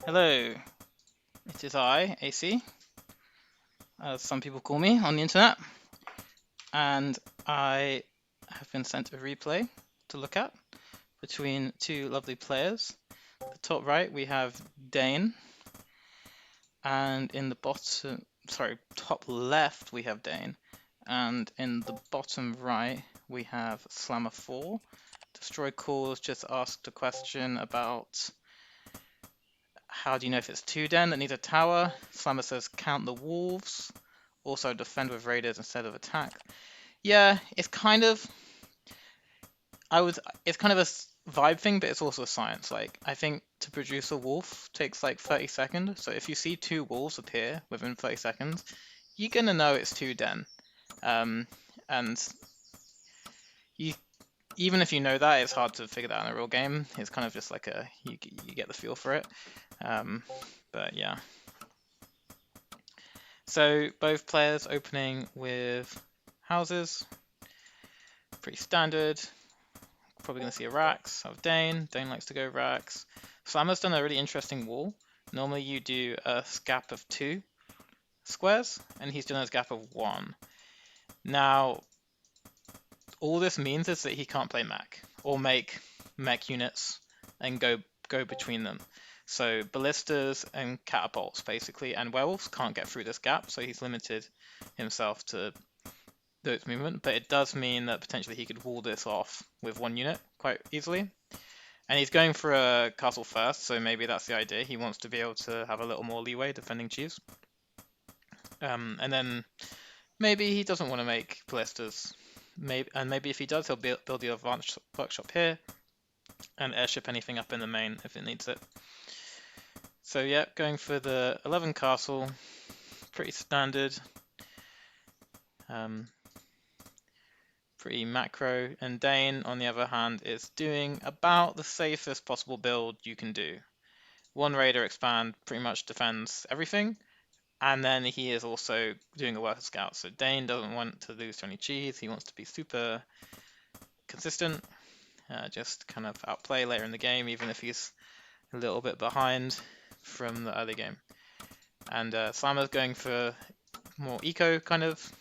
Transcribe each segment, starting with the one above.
Hello, it is I, AC, as some people call me on the internet, and I have been sent a replay to look at between two lovely players. The top right we have Dain, and in the top left we have Dain, and in the bottom right we have Slammer4. Destroy Calls just asked a question about how do you know if it's 2 Den that needs a tower? Slammer says count the wolves. Also defend with raiders instead of attack. Yeah, it's kind of it's kind of a vibe thing, but it's also a science. Like I think to produce a wolf takes like 30 seconds. So if you see 2 wolves appear within 30 seconds, you're gonna know it's 2 Den. And you even if you know that, it's hard to figure that out in a real game. It's kind of just like you get the feel for it. But yeah. So both players opening with houses, pretty standard. Probably going to see a Rax of Dain. Dain likes to go Rax. Slammer's done a really interesting wall. Normally you do a gap of 2 squares, and he's done a gap of 1. Now, all this means is that he can't play mech, or make mech units and go between them. So ballistas and catapults, basically, and werewolves can't get through this gap, so he's limited himself to those movement, but it does mean that potentially he could wall this off with 1 unit quite easily. And he's going for a castle first, so maybe that's the idea. He wants to be able to have a little more leeway defending cheese. And then maybe he doesn't want to make ballistas. Maybe if he does, he'll build the advanced workshop here and airship anything up in the main if it needs it. So yeah, going for the 11 castle, pretty standard. Pretty macro, and Dain, on the other hand, is doing about the safest possible build you can do. 1 raider expand pretty much defends everything, and then he is also doing a worker scout. So Dain doesn't want to lose to any cheese, he wants to be super consistent, just kind of outplay later in the game, even if he's a little bit behind from the early game. And Slammer's going for more eco kind of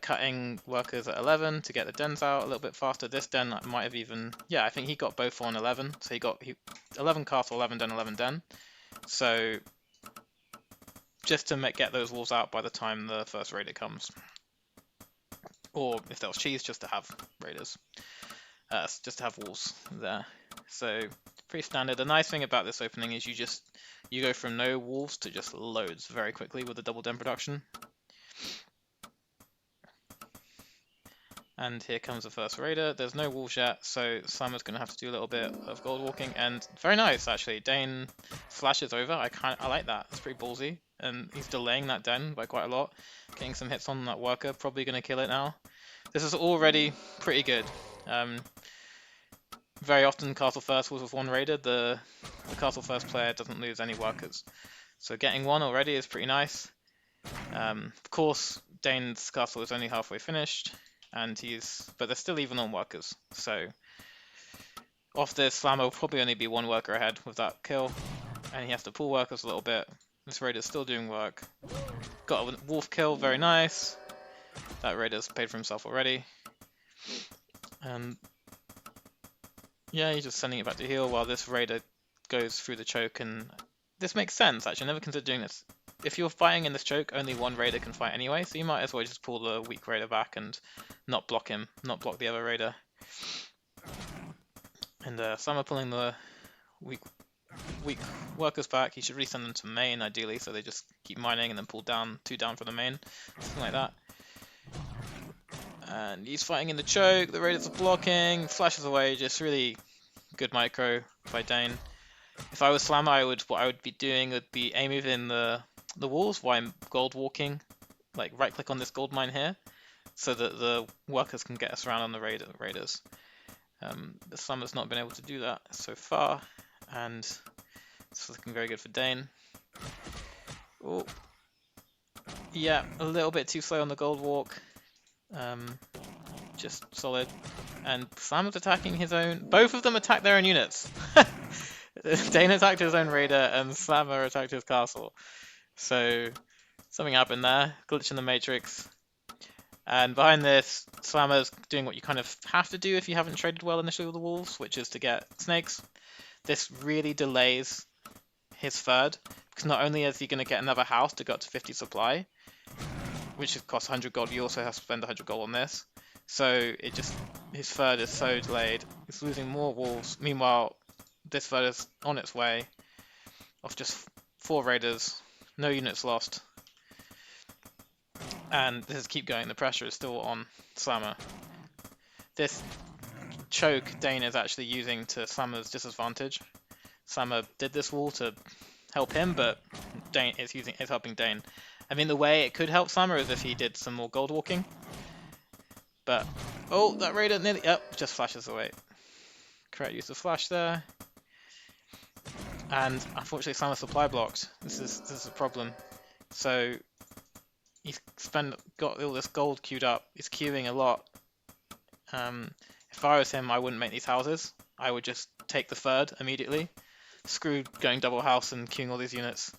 cutting workers at 11 to get the dens out a little bit faster. This den might have even, yeah, I think he got both on 11. So he got 11 castle, 11 den, 11 den. So just to get those walls out by the time the first raider comes. Or if there was cheese, just to have raiders. Just to have walls there. So pretty standard. The nice thing about this opening is you go from no wolves to just loads very quickly with the double den production. And here comes the first raider. There's no wolves yet, so Slammer's going to have to do a little bit of gold walking. And very nice, actually. Dain flashes over. I like that. It's pretty ballsy. And he's delaying that den by quite a lot. Getting some hits on that worker. Probably going to kill it now. This is already pretty good. Very often castle first was with 1 raider. The castle first player doesn't lose any workers. So getting 1 already is pretty nice. Of course, Dain's castle is only halfway finished. But they're still even on workers. So off this, Slammer will probably only be 1 worker ahead with that kill, and he has to pull workers a little bit. This raider's still doing work. Got a wolf kill, very nice. That raider's paid for himself already. Yeah, he's just sending it back to heal while this raider goes through the choke, and this makes sense actually. I never considered doing this. If you're fighting in this choke, only 1 raider can fight anyway, so you might as well just pull the weak raider back and not block him, not block the other raider. And Slammer pulling the weak workers back. He should resend them to main ideally, so they just keep mining and then pull down 2 down for the main, something like that. And he's fighting in the choke. The raiders are blocking, flashes away. Just really good micro by Dain. If I was Slammer, what I would be doing would be aiming in the walls while I'm gold walking, like right click on this gold mine here, so that the workers can get us around on the raiders. The Slammer's not been able to do that so far, and it's looking very good for Dain. Oh, yeah, a little bit too slow on the gold walk. Just solid. And Slammer's attacking his own. Both of them attack their own units. Dain attacked his own raider and Slammer attacked his castle. So something happened there, glitch in the matrix. And behind this, Slammer's doing what you kind of have to do if you haven't traded well initially with the wolves, which is to get snakes. This really delays his third, because not only is he going to get another house to go up to 50 supply, which costs 100 gold, you also have to spend 100 gold on this. So his third is so delayed. He's losing more wolves. Meanwhile, this third is on its way off just 4 raiders, no units lost. And this is keep going, the pressure is still on Slammer. This choke Dain is actually using to Slammer's disadvantage. Slammer did this wall to help him, but Dain is helping Dain. I mean, the way it could help Slammer is if he did some more gold walking. But, oh, that raider nearly, yep, just flashes away. Correct use of flash there. And unfortunately Slammer supply blocked. This is a problem. So he's got all this gold queued up. He's queuing a lot. If I was him, I wouldn't make these houses. I would just take the third immediately. Screw going double house and queuing all these units.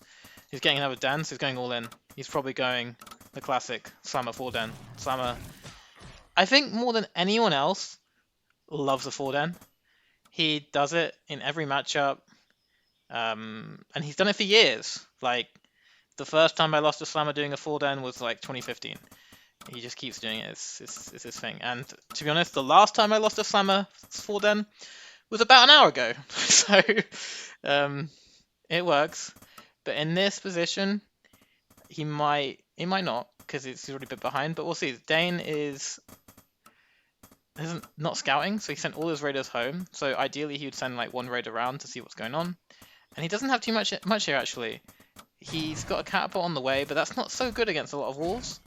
He's getting another den, so he's going all in. He's probably going the classic Slammer 4 den. Slammer, I think more than anyone else, loves a 4 den. He does it in every matchup. And he's done it for years. Like, the first time I lost to Slammer doing a 4 den was like 2015. He just keeps doing it. It's his thing. And to be honest, the last time I lost to Slammer 4 den was about an hour ago. So it works. But in this position, he might not, because he's already a bit behind. But we'll see. Dain is not scouting, so he sent all his raiders home. So ideally, he would send like 1 raid around to see what's going on. And he doesn't have too much here actually. He's got a catapult on the way, but that's not so good against a lot of wolves.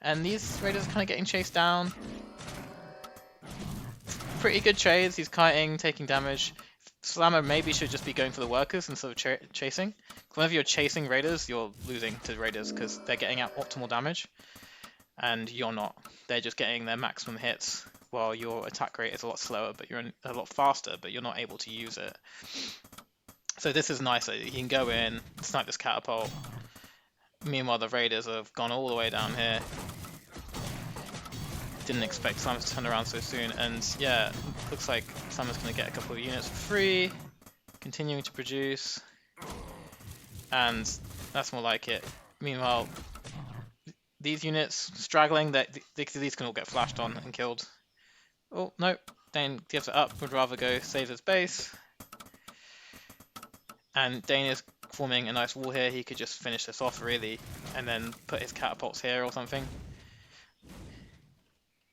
And these raiders are kind of getting chased down. Pretty good trades. He's kiting, taking damage. Slammer maybe should just be going for the workers instead of chasing. Whenever you're chasing raiders, you're losing to raiders because they're getting out optimal damage. And you're not. They're just getting their maximum hits while your attack rate is a lot slower, but you're a lot faster, but you're not able to use it. So this is nice. He can go in, snipe this catapult. Meanwhile, the raiders have gone all the way down here. Didn't expect Slammer to turn around so soon, and yeah, looks like Slammer's going to get a couple of units for free, continuing to produce, and that's more like it. Meanwhile, these units straggling, these can all get flashed on and killed. Oh no, Dain gives it up, would rather go save his base, and Dain is forming a nice wall here. He could just finish this off really, and then put his catapults here or something.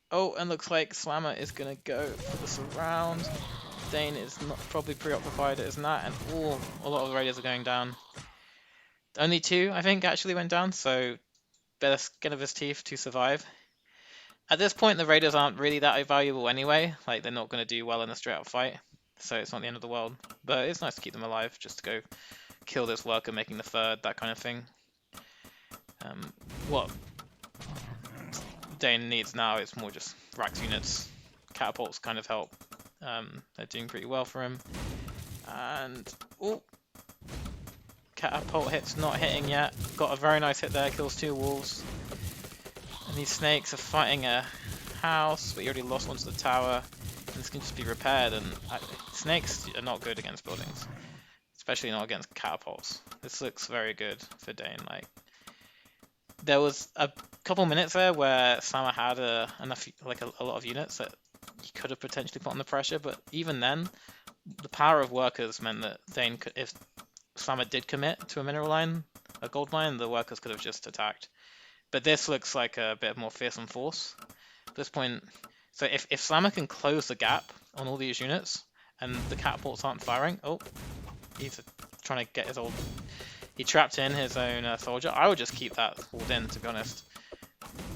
Oh, and looks like Slammer is going to go for the surround. Dain is not probably preoccupied as that, and a lot of the raiders are going down. Only 2, I think, actually went down, so better skin of his teeth to survive. At this point, the raiders aren't really that valuable anyway. Like, they're not going to do well in a straight-up fight, so it's not the end of the world. But it's nice to keep them alive, just to go kill this worker, making the third, that kind of thing. What Dain needs now is more just Rax units. Catapults kind of help. They're doing pretty well for him. And catapult hits not hitting yet. Got a very nice hit there, kills 2 wolves. And these snakes are fighting a house, but he already lost one to the tower. And this can just be repaired, and snakes are not good against buildings. Especially not against catapults. This looks very good for Dain. Like, there was a couple minutes there where Slammer had a lot of units that he could have potentially put on the pressure, but even then, the power of workers meant that Dain could, if Slammer did commit to a mineral line, a gold mine, the workers could have just attacked. But this looks like a bit more fearsome force at this point. So if Slammer can close the gap on all these units and the catapults aren't firing, he's trying to get his old. He trapped in his own soldier. I would just keep that walled in, to be honest.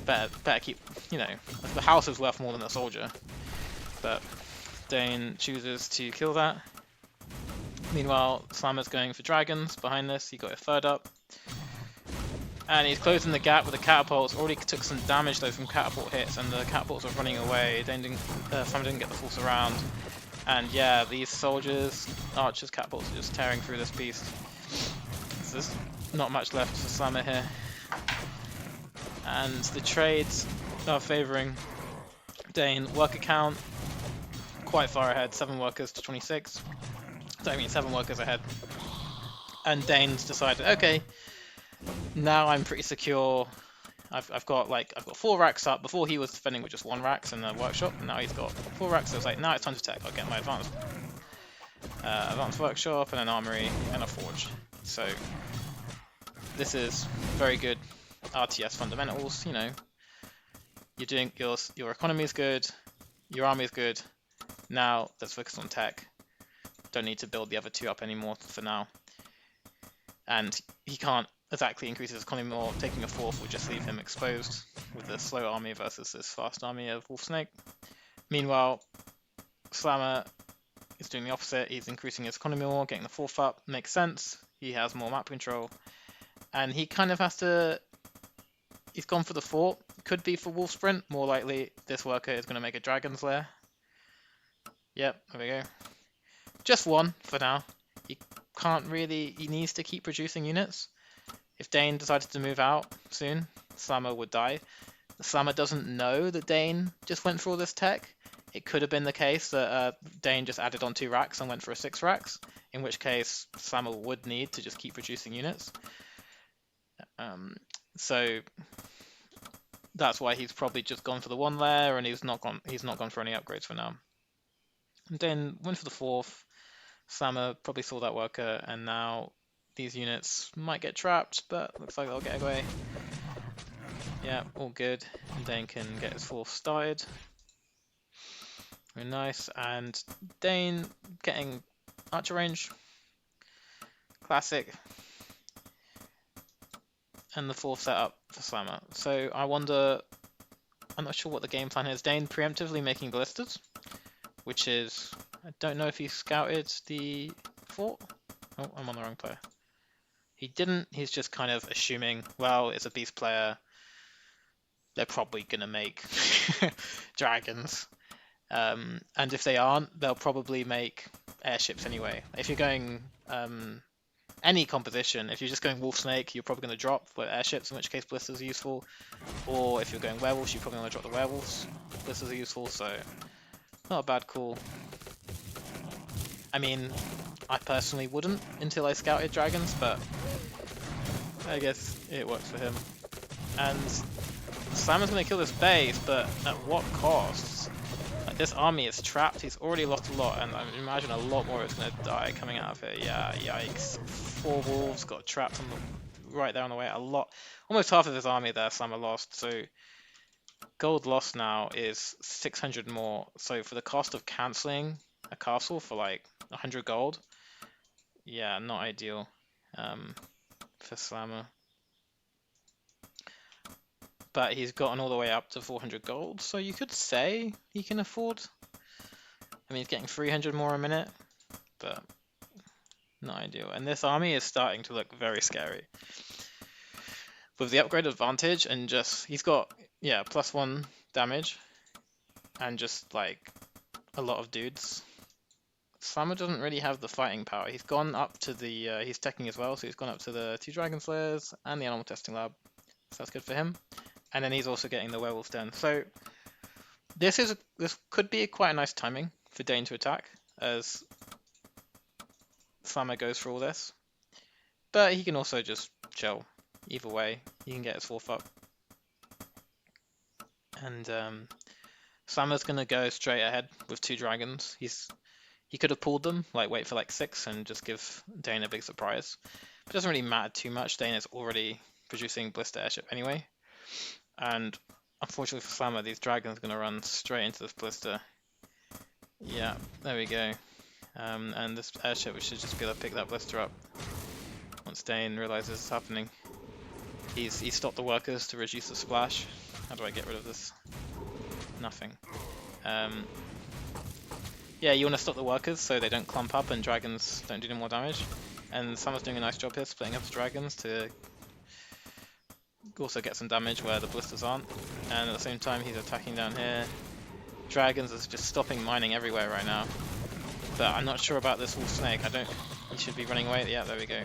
Better keep, the house is worth more than a soldier. But Dain chooses to kill that. Meanwhile, Slammer's going for dragons behind this. He got a third up. And he's closing the gap with the catapults. Already took some damage though from catapult hits, and the catapults are running away. Slammer didn't get the full surround. And yeah, these soldiers, archers, catapults are just tearing through this beast. So there's not much left for Slammer here. And the trades are favouring Dain. Worker count quite far ahead, 7 workers to 26. So I mean 7 workers ahead. And Dain's decided, okay, now I'm pretty secure. I've got 4 racks up. Before he was defending with just 1 racks in the workshop, and now he's got 4 racks. So it's like, now it's time to tech. I'll get my advanced workshop and an armory and a forge. So this is very good RTS fundamentals. You know, you're doing your economy is good, your army is good. Now let's focus on tech. Don't need to build the other 2 up anymore for now. And he can't exactly increase his economy more. Taking a 4th will just leave him exposed with the slow army versus this fast army of Wolf Snake. Meanwhile, Slammer is doing the opposite. He's increasing his economy more, getting the 4th up. Makes sense. He has more map control. And he kind of has to... He's gone for the fort. Could be for Wolf Sprint. More likely, this worker is going to make a Dragon's Lair. Yep, there we go. Just 1 for now. He can't really... He needs to keep producing units. If Dain decided to move out soon, Slammer would die. Slammer doesn't know that Dain just went for all this tech. It could have been the case that Dain just added on 2 racks and went for a 6 racks, in which case Slammer would need to just keep producing units. So that's why he's probably just gone for the 1 lair, and he's not gone for any upgrades for now. And Dain went for the 4th. Slammer probably saw that worker, and now these units might get trapped, but looks like they'll get away. Yeah, all good. And Dain can get his 4th started. Very nice. And Dain getting archer range. Classic. And the 4th setup for Slammer. So I wonder, I'm not sure what the game plan is. Dain preemptively making ballistas, which is, I don't know if he scouted the fort. Oh, I'm on the wrong player. He didn't, he's just kind of assuming, well, it's a beast player, they're probably going to make dragons. And if they aren't, they'll probably make airships anyway. If you're going any composition, if you're just going Wolf Snake, you're probably going to drop with airships, in which case blisters are useful. Or if you're going werewolves, you're probably going to drop the werewolves. Blisters are useful, so not a bad call. I mean, I personally wouldn't until I scouted dragons, but I guess it works for him. And Slammer's going to kill this base, but at what cost? Like, this army is trapped, he's already lost a lot, and I imagine a lot more is going to die coming out of here. Yeah, yikes. 4 wolves got trapped on the, right there on the way. A lot, almost half of his army there Slammer lost, so gold lost now is 600 more. So for the cost of cancelling a castle for like 100 gold, yeah, not ideal for Slammer. But he's gotten all the way up to 400 gold, so you could say he can afford. I mean, he's getting 300 more a minute, but not ideal. And this army is starting to look very scary. With the upgrade advantage and just, he's got, yeah, +1 damage and just like a lot of dudes. Slammer doesn't really have the fighting power. He's gone up to the, he's teching as well, so he's gone up to the 2 Dragon Slayers and the Animal Testing Lab. So that's good for him. And then he's also getting the Werewolf Den. So this could be quite a nice timing for Dain to attack, as Slammer goes for all this. But he can also just chill. Either way, he can get his 4th up. And Slammer's gonna go straight ahead with 2 dragons. He could have pulled them, like wait for like 6 and just give Dain a big surprise. But it doesn't really matter too much. Dain is already producing Blister Airship anyway. And unfortunately for Slammer, these dragons are going to run straight into this blister. Yeah, there we go. And this airship, we should just be able to pick that blister up once Dain realizes it's happening. He's stopped the workers to reduce the splash. How do I get rid of this? Nothing. Yeah, you want to stop the workers so they don't clump up and dragons don't do any more damage. And Slammer's doing a nice job here, splitting up his dragons to also get some damage where the blisters aren't, and at the same time he's attacking down here. Dragons is just stopping mining everywhere right now. but I'm not sure about this wolf snake. He should be running away. Yeah, there we go.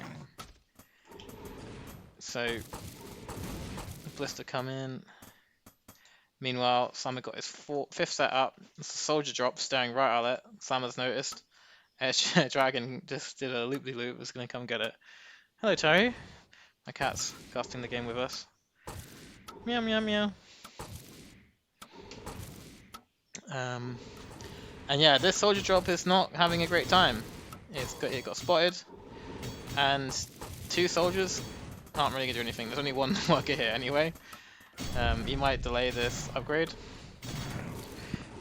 So, the blister come in. Meanwhile, Slammer got his fifth set up. It's a soldier drop staring right at it. Slammer's noticed. Dragon just did a loop-de-loop, was going to come get it. Hello, Terry. My cat's casting the game with us. Meow, meow, meow. And yeah, this soldier drop is not having a great time. It got spotted, and 2 soldiers aren't really going to do anything. There's only 1 worker here anyway. He might delay this upgrade,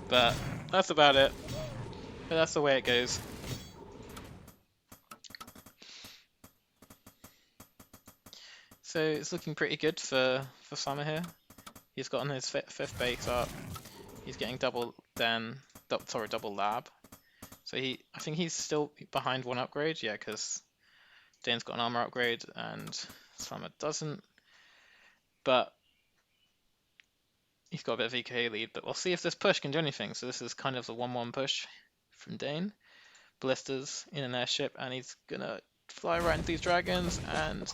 but that's about it. But that's the way it goes. So it's looking pretty good for Slammer here. He's gotten his 5th base up. He's getting double lab. So I think he's still behind 1 upgrade. Yeah, because Dain's got an armor upgrade and Slammer doesn't. But he's got a bit of VK lead. But we'll see if this push can do anything. So this is kind of the 1-1 push from Dain. Blisters in an airship, and he's gonna fly right into these dragons. And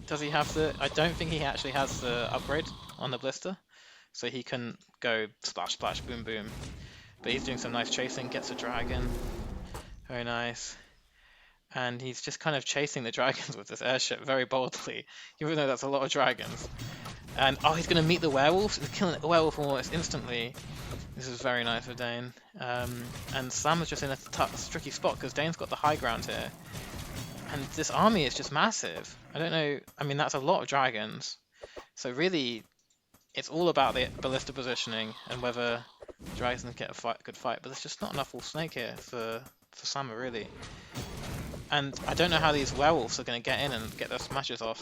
does he have the? I don't think he actually has the upgrade on the blister, so he can go splash, splash, boom, boom. But he's doing some nice chasing, gets a dragon, very nice, and he's just kind of chasing the dragons with this airship very boldly, even though that's a lot of dragons. And oh, he's gonna meet the werewolf. He's killing the werewolf almost instantly. This is very nice for Dain. And Slammer's just in a tricky spot because Dain's got the high ground here. And this army is just massive. I don't know, I mean that's a lot of dragons. So really, it's all about the ballista positioning and whether dragons can get a good fight. But there's just not enough wolf snake here for Slammer really. And I don't know how these werewolves are going to get in and get their smashes off.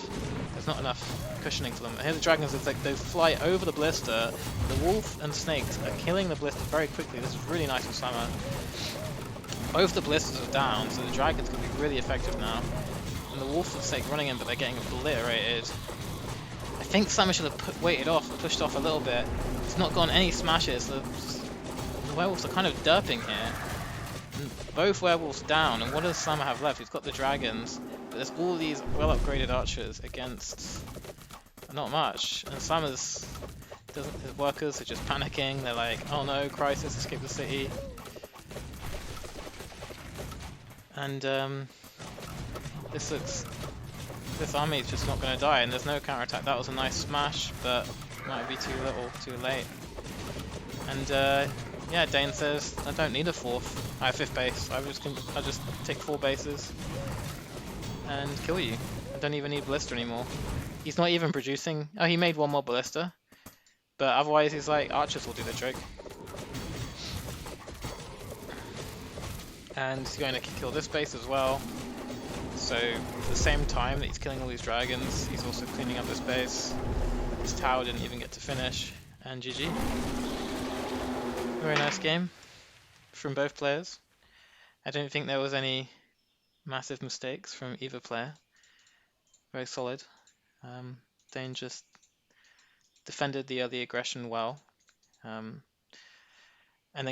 There's not enough cushioning for them. And here the dragons, it's like they fly over the blister. The wolf and snakes are killing the blister very quickly. This is really nice for Slammer. Both the blisters are down, so the dragons can be really effective now. And the wolf and snake running in, but they're getting obliterated. I think Slammer should have waited off, pushed off a little bit. It's not gotten any smashes. The werewolves are kind of derping here. Both werewolves down, and what does Slammer have left? He's got the dragons, but there's all these well-upgraded archers against not much. And Slammer's his workers are just panicking. They're like, "Oh no, crisis! Escape the city!" And this army is just not going to die, and there's no counterattack. That was a nice smash, but might be too little, too late. And yeah, Dain says, I don't need a 4th. I have 5th base. I just take 4 bases and kill you. I don't even need ballista anymore. He's not even producing. Oh, he made 1 more ballista, but otherwise he's like, archers will do the trick. And he's going to kill this base as well. So at the same time that he's killing all these dragons, he's also cleaning up this base. His tower didn't even get to finish. And GG. Very nice game from both players. I don't think there was any massive mistakes from either player. Very solid. Dain just defended the early aggression well. And then